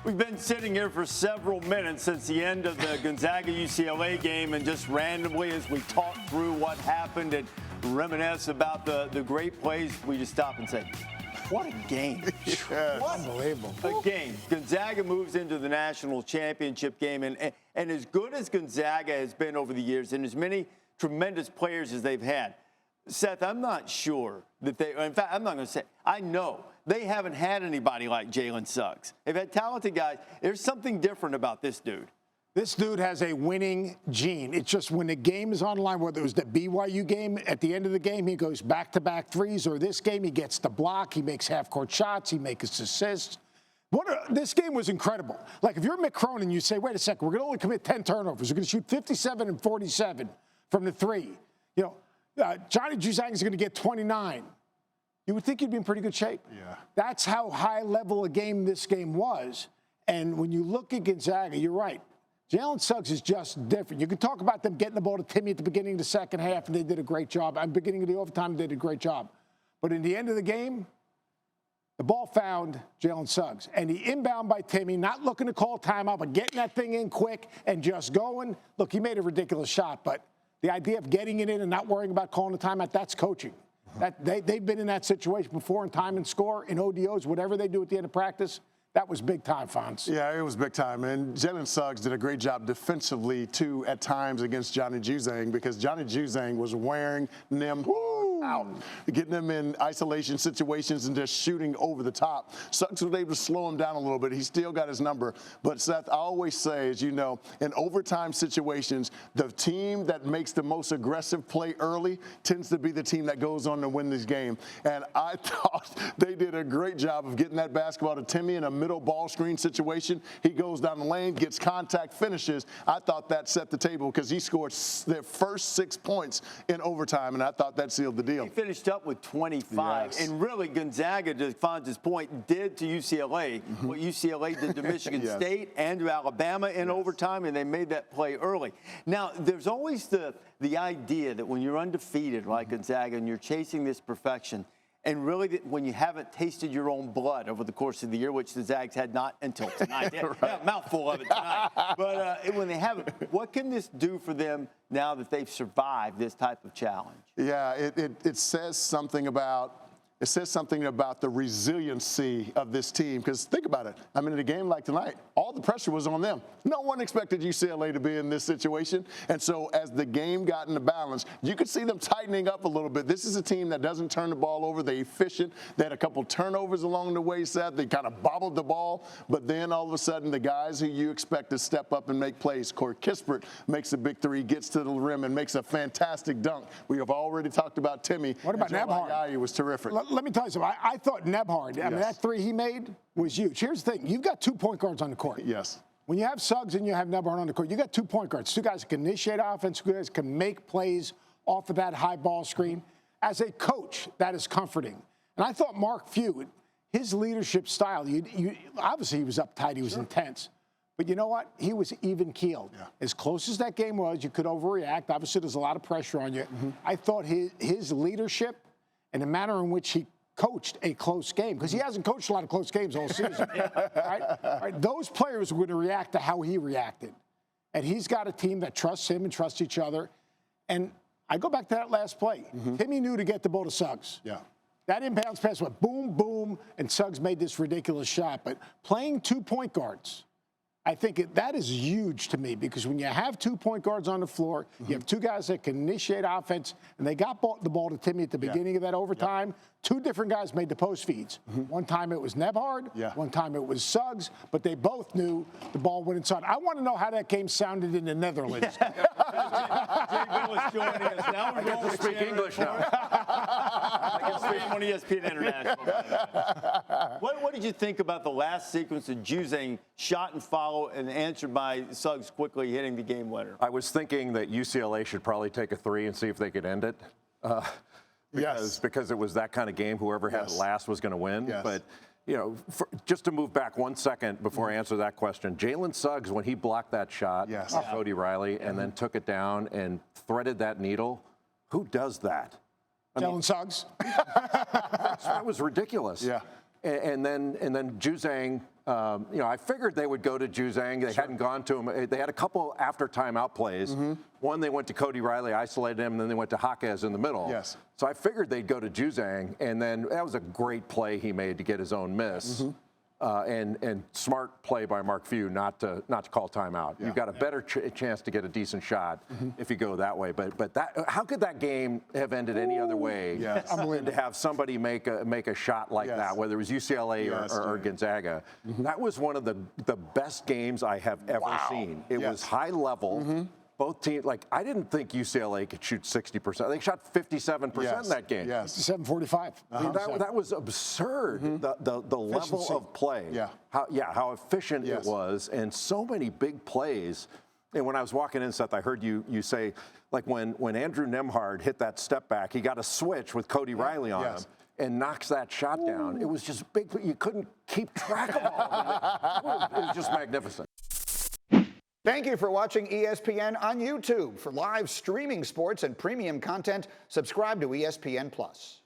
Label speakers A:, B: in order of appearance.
A: We've been sitting here for several minutes since the end of the Gonzaga-UCLA game, and just randomly as we talk through what happened and reminisce about the great plays, we just stop and say, what a game.
B: Yes.
C: Unbelievable.
A: A game. Gonzaga moves into the national championship game, and as good as Gonzaga has been over the years and as many tremendous players as they've had, Seth, I'm not sure that in fact, I'm not going to say, I know they haven't had anybody like Jalen Suggs. They've had talented guys. There's something different about this dude.
C: This dude has a winning gene. It's just when the game is on the line, whether it was the BYU game, at the end of the game, he goes back-to-back threes, or this game, he gets the block, he makes half-court shots, he makes assists. This game was incredible. Like, if you're Mick Cronin, you say, wait a second, we're going to only commit 10 turnovers. We're going to shoot 57 and 47 from the three. You know, Johnny Juzang is going to get 29. You would think he'd be in pretty good shape.
B: Yeah.
C: That's how high level a game this game was. And when you look at Gonzaga, you're right. Jalen Suggs is just different. You can talk about them getting the ball to Timmy at the beginning of the second half, and they did a great job. At the beginning of the overtime, they did a great job. But in the end of the game, the ball found Jalen Suggs. And the inbound by Timmy, not looking to call timeout, but getting that thing in quick and just going. Look, he made a ridiculous shot, but the idea of getting it in and not worrying about calling a timeout, that's coaching. They've been in that situation before in time and score, in ODOs, whatever they do at the end of practice. That was big time, Fonz.
B: Yeah, it was big time. And Jalen Suggs did a great job defensively, too, at times against Johnny Juzang, because Johnny Juzang was wearing them out, getting them in isolation situations and just shooting over the top. Suggs was able to slow him down a little bit. He still got his number. But, Seth, I always say, as you know, in overtime situations, the team that makes the most aggressive play early tends to be the team that goes on to win this game. And I thought they did a great job of getting that basketball to Timmy in a middle ball screen situation. He goes down the lane, gets contact, finishes. I thought that set the table because he scored their first 6 points in overtime, and I thought that sealed the deal.
A: He finished up with 25.
B: Yes.
A: And really, Gonzaga, to Fonz's point, did to UCLA what UCLA did to Michigan
B: Yes.
A: State and to Alabama in overtime, and they made that play early. Now, there's always the idea that when you're undefeated like Gonzaga and you're chasing this perfection, and really, when you haven't tasted your own blood over the course of the year, which the Zags had not until tonight. They had a mouthful of it tonight. But when they haven't, what can this do for them now that they've survived this type of challenge?
B: Yeah, it says something about the resiliency of this team. Because think about it. I mean, in a game like tonight, all the pressure was on them. No one expected UCLA to be in this situation. And so as the game got into balance, you could see them tightening up a little bit. This is a team that doesn't turn the ball over. They're efficient. They had a couple turnovers along the way, Seth. They kind of bobbled the ball. But then all of a sudden, the guys who you expect to step up and make plays, Corey Kispert makes a big three, gets to the rim, and makes a fantastic dunk. We have already talked about Timmy.
C: What about Nembhard?
B: He was terrific.
C: Let me tell you something. I thought Nembhard, I mean, that three he made was huge. Here's the thing. You've got 2 point guards on the court.
B: Yes.
C: When you have Suggs and you have Nembhard on the court, you got 2 point guards. Two guys that can initiate offense, two guys that can make plays off of that high ball screen. As a coach, that is comforting. And I thought Mark Few, his leadership style, obviously he was uptight, he was intense. But you know what? He was even-keeled. Yeah. As close as that game was, you could overreact. Obviously, there's a lot of pressure on you. I thought his leadership and the manner in which he coached a close game, because he hasn't coached a lot of close games all season. Right? Those players were going to react to how he reacted. And he's got a team that trusts him and trusts each other. And I go back to that last play. Timmy knew to get the ball to Suggs.
B: Yeah.
C: That inbounds pass went boom, boom, and Suggs made this ridiculous shot. But playing 2 point guards, I think that is huge to me, because when you have 2 point guards on the floor, you have two guys that can initiate offense, and they got the ball to Timmy at the beginning of that overtime. 2 different guys made the post feeds. One time it was Nembhard, one time it was Suggs, but they both knew the ball went inside. I want to know how that game sounded in the Netherlands.
A: Jay Bilas joining us now.
D: I get to speak English now.
A: I can speak on ESPN International. What did you think about the last sequence of Juzang shot and follow and answered by Suggs quickly hitting the game winner?
D: I was thinking that UCLA should probably take a 3 and see if they could end it. Because it was that kind of game. Whoever had it last was going to win. But, you know, just to move back 1 second before I answer that question, Jalen Suggs, when he blocked that shot off Cody Riley and then took it down and threaded that needle, who does that?
C: Jalen Suggs.
D: That was ridiculous. And then Juzang I figured they would go to Juzang. They hadn't gone to him. They had a couple after timeout plays. One, they went to Cody Riley, isolated him, and then they went to Jaquez in the middle.
B: Yes.
D: So I figured they'd go to Juzang, and then that was a great play he made to get his own miss. And smart play by Mark Few not to call timeout. You've got a better chance to get a decent shot if you go that way. But how could that game have ended any other way than to have somebody make a shot like that, whether it was UCLA or Gonzaga? That was one of the best games I have ever seen. It was high level. Both teams, I didn't think UCLA could shoot 60%. They shot 57% in that game.
C: 57-45.
D: That was absurd. The level of play. How efficient it was, and so many big plays. And when I was walking in, Seth, I heard you say, when Andrew Nembhard hit that step back, he got a switch with Cody Riley on him and knocks that shot down. It was just big. You couldn't keep track of all of it. It was just magnificent.
E: Thank you for watching ESPN on YouTube. For live streaming sports and premium content, subscribe to ESPN+.